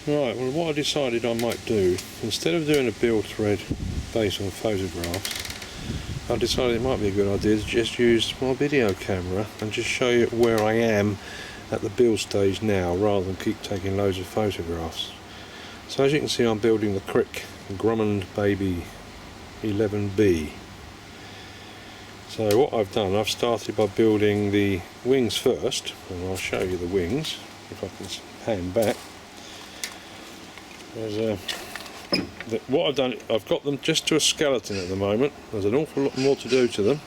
Right, well what I decided I might do, instead of doing a build thread based on photographs, I decided it might be a good idea to just use my video camera and just show you where I am at the build stage now, rather than keep taking loads of photographs. So as you can see, I'm building the Crick Grunau Baby 11B. So what I've done, I've started by building the wings first, and I'll show you the wings if I can pan back. What I've done, I've got them just to a skeleton at the moment. There's an awful lot more to do to them.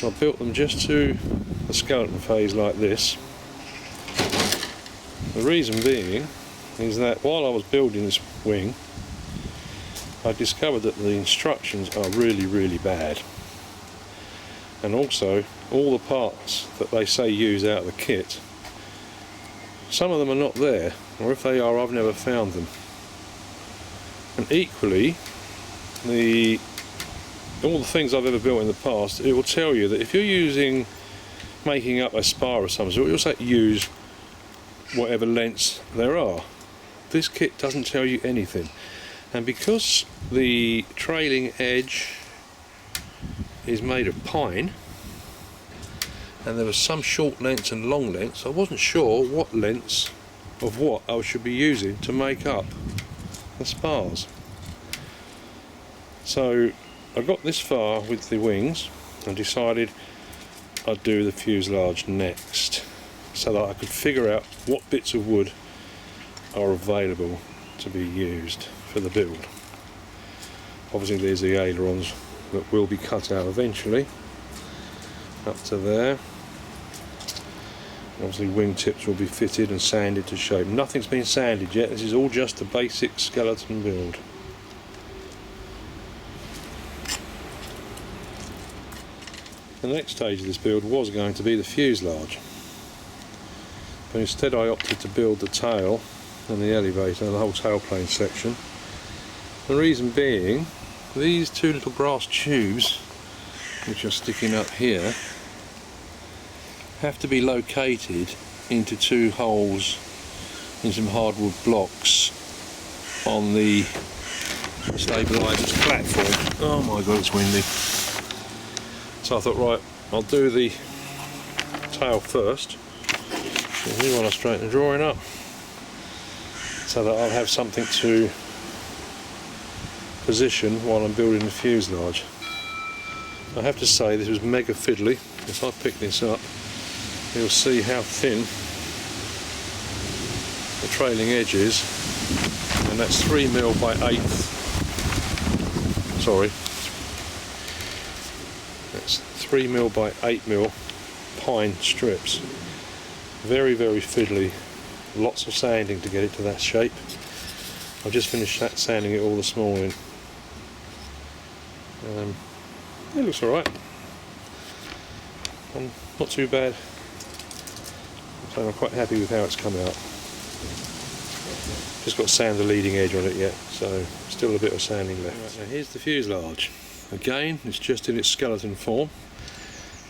I built them just to a skeleton phase like this. The reason being is that while I was building this wing, I discovered that the instructions are really bad, and also all the parts that they say use out of the kit, some of them are not there, or if they are, I've never found them. And equally, all the things I've ever built in the past, it will tell you that if you're making up a spar of some sort, you'll say use whatever lengths there are. This kit doesn't tell you anything, and because the trailing edge is made of pine, and there were some short lengths and long lengths, I wasn't sure what lengths of what I should be using to make up the spars. So I got this far with the wings and decided I'd do the fuselage next, so that I could figure out what bits of wood are available to be used for the build. Obviously there's the ailerons that will be cut out eventually, up to there. Obviously wingtips will be fitted and sanded to shape. Nothing's been sanded yet, this is all just a basic skeleton build. The next stage of this build was going to be the fuselage, but instead I opted to build the tail and the elevator, the whole tailplane section. The reason being, these two little brass tubes which are sticking up here have to be located into two holes in some hardwood blocks on the stabilisers platform. Oh my god, it's windy. So I thought, right, I'll do the tail first, and you want to straighten the drawing up so that I'll have something to position while I'm building the fuselage. I have to say this was mega fiddly. If I pick this up, you'll see how thin the trailing edge is, and that's 3mm by 1/8. Sorry, that's 3mm by 8mm pine strips. Very fiddly. Lots of sanding to get it to that shape. I've just finished sanding it all this morning. It looks alright. Not too bad. So I'm quite happy with how it's come out. Just got to sand the leading edge on it yet, so still a bit of sanding left. Right, now here's the fuselage. Again, it's just in its skeleton form.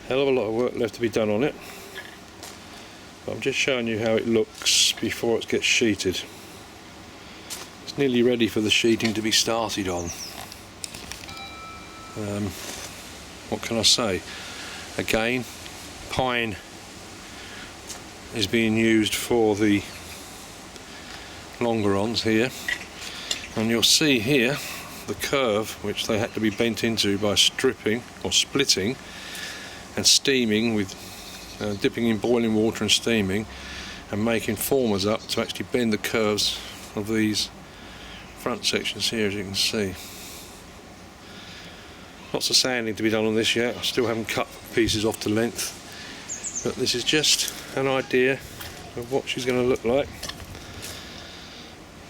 Hell of a lot of work left to be done on it. But I'm just showing you how it looks before it gets sheeted. It's nearly ready for the sheeting to be started on. What can I say? Again, pine is being used for the longerons here, and you'll see here the curve which they had to be bent into by stripping or splitting and steaming with dipping in boiling water and steaming and making formers up to actually bend the curves of these front sections here, as you can see. Lots of sanding to be done on this yet. I still haven't cut pieces off to length, but this is just an idea of what she's going to look like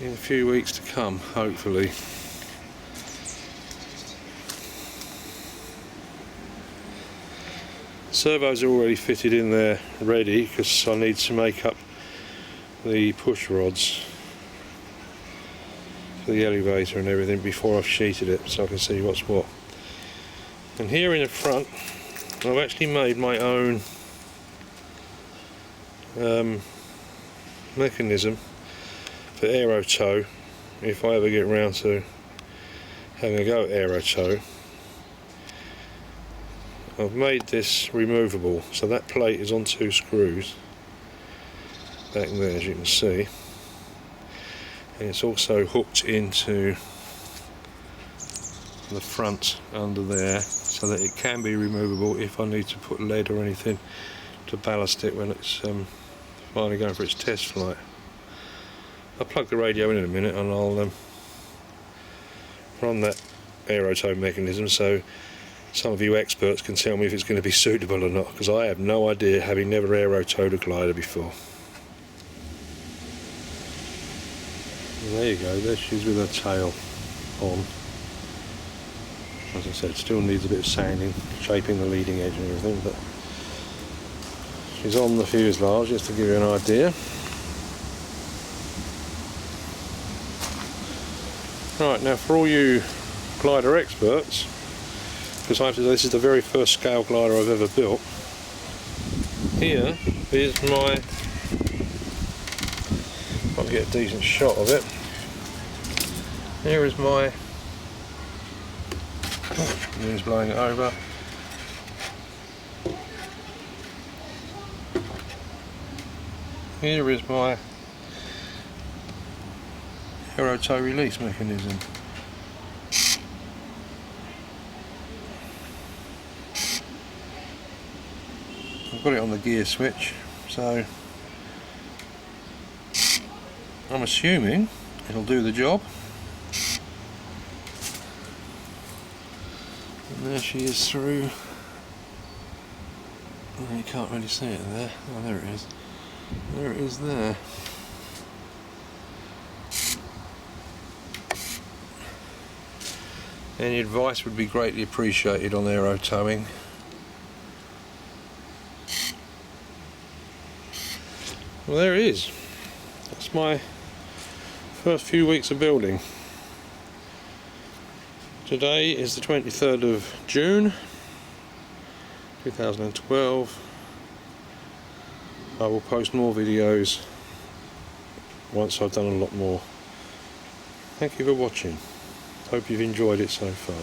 in a few weeks to come, hopefully. Servos are already fitted in there ready, because I need to make up the push rods for the elevator and everything before I've sheeted it, so I can see what's what. And here in the front I've actually made my own mechanism for aero tow, if I ever get around to having a go at aero tow, I've made this removable, so that plate is on 2 screws back there, as you can see, and it's also hooked into the front under there so that it can be removable if I need to put lead or anything to ballast it when it's finally going for its test flight. I'll plug the radio in a minute and I'll run that aero tow mechanism so some of you experts can tell me if it's going to be suitable or not, because I have no idea, having never aero towed a glider before. Well, there you go, there she is with her tail on. As I said, still needs a bit of sanding, shaping the leading edge and everything, but she's on the fuselage, just to give you an idea. Right, now for all you glider experts, because I have to say this is the very first scale glider I've ever built, here is my, if I can get a decent shot of it, here is my, the wind's blowing it over, here is my aero tow release mechanism. I've got it on the gear switch, so I'm assuming it'll do the job. And there she is through. Oh, you can't really see it there. Oh, there it is. There it is there. Any advice would be greatly appreciated on aero towing. Well, there it is. That's my first few weeks of building. Today is the 23rd of June 2012. I will post more videos once I've done a lot more. Thank you for watching. Hope you've enjoyed it so far.